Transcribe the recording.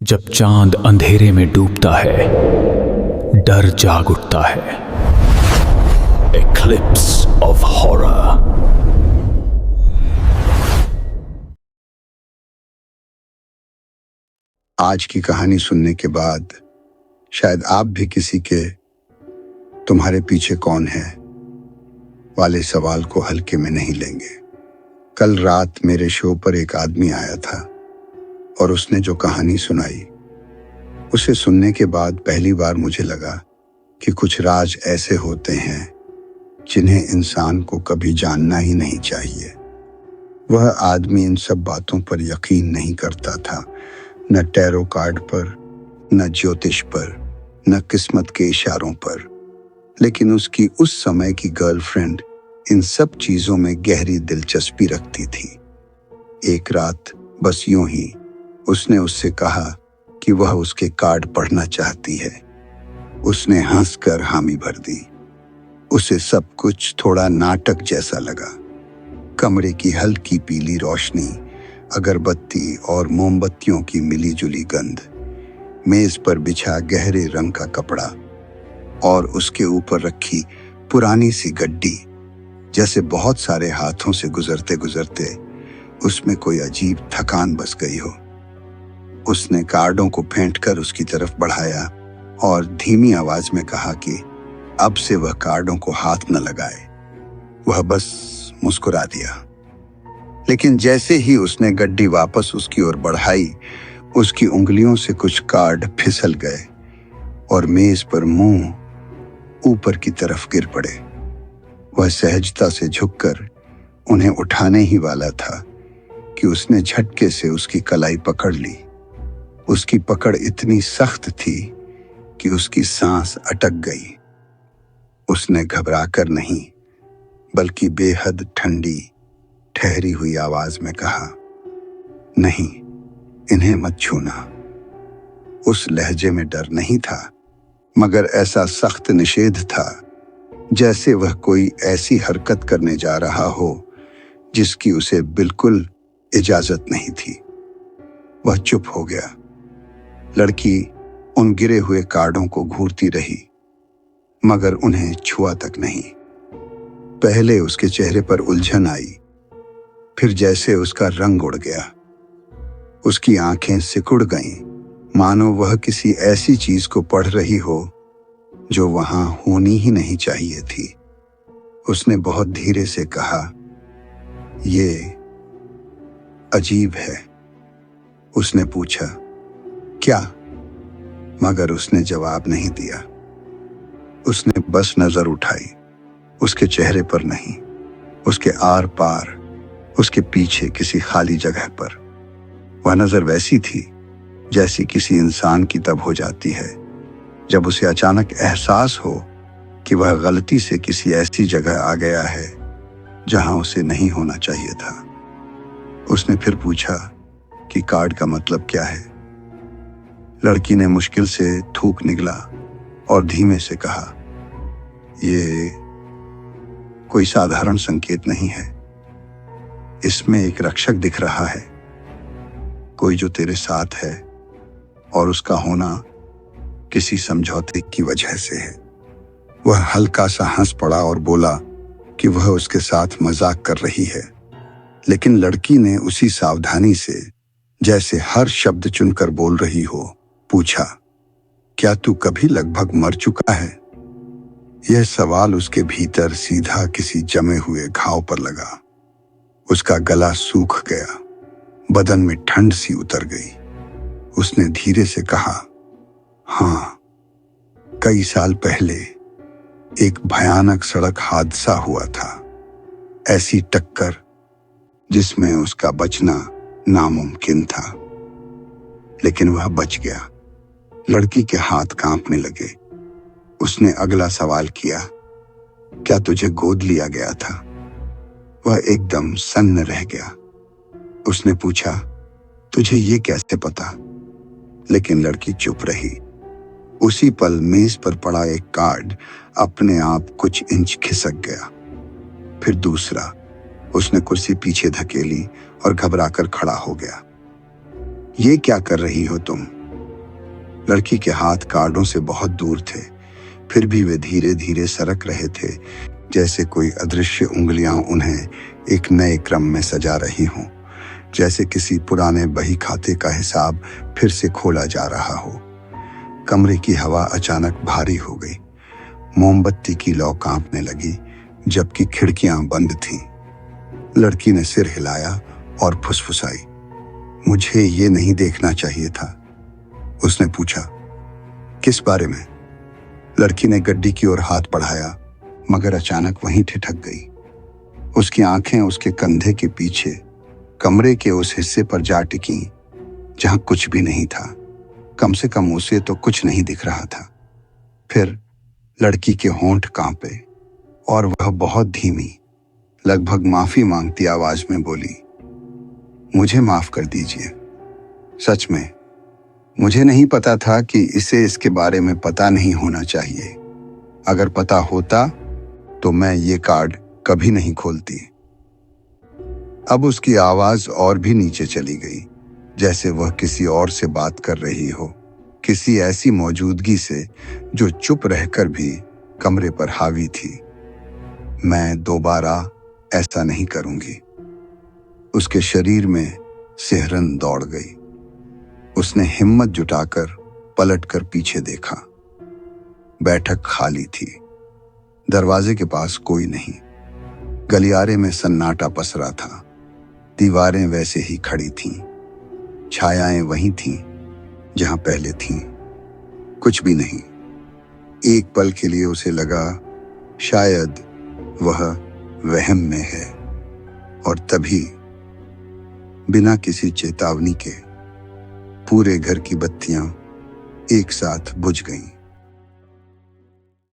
जब चांद अंधेरे में डूबता है, डर जाग उठता है। Eclipse of horror. आज की कहानी सुनने के बाद शायद आप भी किसी के तुम्हारे पीछे कौन है वाले सवाल को हल्के में नहीं लेंगे। कल रात मेरे शो पर एक आदमी आया था और उसने जो कहानी सुनाई, उसे सुनने के बाद पहली बार मुझे लगा कि कुछ राज ऐसे होते हैं जिन्हें इंसान को कभी जानना ही नहीं चाहिए। वह आदमी इन सब बातों पर यकीन नहीं करता था, न टैरो कार्ड पर, न ज्योतिष पर, न किस्मत के इशारों पर। लेकिन उसकी उस समय की गर्लफ्रेंड इन सब चीजों में गहरी दिलचस्पी रखती थी। एक रात बस यूं ही उसने उससे कहा कि वह उसके कार्ड पढ़ना चाहती है। उसने हंसकर हामी भर दी। उसे सब कुछ थोड़ा नाटक जैसा लगा। कमरे की हल्की पीली रोशनी, अगरबत्ती और मोमबत्तियों की मिलीजुली गंध, मेज पर बिछा गहरे रंग का कपड़ा और उसके ऊपर रखी पुरानी सी गड्डी, जैसे बहुत सारे हाथों से गुजरते गुजरते उसमें कोई अजीब थकान बस गई हो। उसने कार्डों को फेंटकर उसकी तरफ बढ़ाया और धीमी आवाज में कहा कि अब से वह कार्डों को हाथ न लगाए। वह बस मुस्कुरा दिया। लेकिन जैसे ही उसने गड्डी वापस उसकी ओर बढ़ाई, उसकी उंगलियों से कुछ कार्ड फिसल गए और मेज पर मुंह ऊपर की तरफ गिर पड़े। वह सहजता से झुककर उन्हें उठाने ही वाला था कि उसने झटके से उसकी कलाई पकड़ ली। उसकी पकड़ इतनी सख्त थी कि उसकी सांस अटक गई। उसने घबराकर नहीं, बल्कि बेहद ठंडी ठहरी हुई आवाज में कहा, नहीं, इन्हें मत छूना। उस लहजे में डर नहीं था, मगर ऐसा सख्त निषेध था जैसे वह कोई ऐसी हरकत करने जा रहा हो जिसकी उसे बिल्कुल इजाजत नहीं थी। वह चुप हो गया। लड़की उन गिरे हुए कार्डों को घूरती रही, मगर उन्हें छुआ तक नहीं। पहले उसके चेहरे पर उलझन आई, फिर जैसे उसका रंग उड़ गया। उसकी आंखें सिकुड़ गईं, मानो वह किसी ऐसी चीज को पढ़ रही हो जो वहां होनी ही नहीं चाहिए थी। उसने बहुत धीरे से कहा, ये अजीब है। उसने पूछा, क्या? मगर उसने जवाब नहीं दिया। उसने बस नजर उठाई, उसके चेहरे पर नहीं, उसके आर पार, उसके पीछे किसी खाली जगह पर। वह नजर वैसी थी जैसी किसी इंसान की तब हो जाती है जब उसे अचानक एहसास हो कि वह गलती से किसी ऐसी जगह आ गया है जहां उसे नहीं होना चाहिए था। उसने फिर पूछा कि कार्ड का मतलब क्या है? लड़की ने मुश्किल से थूक निगला और धीमे से कहा, ये कोई साधारण संकेत नहीं है। इसमें एक रक्षक दिख रहा है, कोई जो तेरे साथ है और उसका होना किसी समझौते की वजह से है। वह हल्का सा हंस पड़ा और बोला कि वह उसके साथ मजाक कर रही है। लेकिन लड़की ने उसी सावधानी से, जैसे हर शब्द चुनकर बोल रही हो, पूछा, क्या तू कभी लगभग मर चुका है? यह सवाल उसके भीतर सीधा किसी जमे हुए घाव पर लगा। उसका गला सूख गया, बदन में ठंड सी उतर गई। उसने धीरे से कहा, हाँ, कई साल पहले एक भयानक सड़क हादसा हुआ था। ऐसी टक्कर जिसमें उसका बचना नामुमकिन था, लेकिन वह बच गया। लड़की के हाथ कांपने लगे। उसने अगला सवाल किया, क्या तुझे गोद लिया गया था? वह एकदम सन्न रह गया। उसने पूछा, तुझे ये कैसे पता? लेकिन लड़की चुप रही। उसी पल मेज पर पड़ा एक कार्ड अपने आप कुछ इंच खिसक गया, फिर दूसरा। उसने कुर्सी पीछे धकेली और घबराकर खड़ा हो गया। ये क्या कर रही हो तुम? लड़की के हाथ कार्डों से बहुत दूर थे, फिर भी वे धीरे धीरे सरक रहे थे, जैसे कोई अदृश्य उंगलियां उन्हें एक नए क्रम में सजा रही हों, जैसे किसी पुराने बही खाते का हिसाब फिर से खोला जा रहा हो। कमरे की हवा अचानक भारी हो गई। मोमबत्ती की लौ कांपने लगी, जबकि खिड़कियां बंद थीं। लड़की ने सिर हिलाया और फुसफुसाई, मुझे ये नहीं देखना चाहिए था। उसने पूछा, किस बारे में? लड़की ने गड्डी की ओर हाथ बढ़ाया, मगर अचानक वहीं ठिठक गई। उसकी आंखें उसके कंधे के पीछे कमरे के उस हिस्से पर जा टिकीं जहां कुछ भी नहीं था। कम से कम उसे तो कुछ नहीं दिख रहा था। फिर लड़की के होंठ कांपे और वह बहुत धीमी, लगभग माफी मांगती आवाज में बोली, मुझे माफ कर दीजिए। सच में मुझे नहीं पता था कि इसे इसके बारे में पता नहीं होना चाहिए। अगर पता होता तो मैं ये कार्ड कभी नहीं खोलती। अब उसकी आवाज और भी नीचे चली गई, जैसे वह किसी और से बात कर रही हो, किसी ऐसी मौजूदगी से जो चुप रहकर भी कमरे पर हावी थी। मैं दोबारा ऐसा नहीं करूंगी। उसके शरीर में सिहरन दौड़ गई। उसने हिम्मत जुटाकर पलटकर पीछे देखा। बैठक खाली थी। दरवाजे के पास कोई नहीं। गलियारे में सन्नाटा पसरा था। दीवारें वैसे ही खड़ी थीं। छायाएं वहीं थीं जहां पहले थीं। कुछ भी नहीं। एक पल के लिए उसे लगा शायद वह वहम में है, और तभी बिना किसी चेतावनी के पूरे घर की बत्तियां एक साथ बुझ गईं।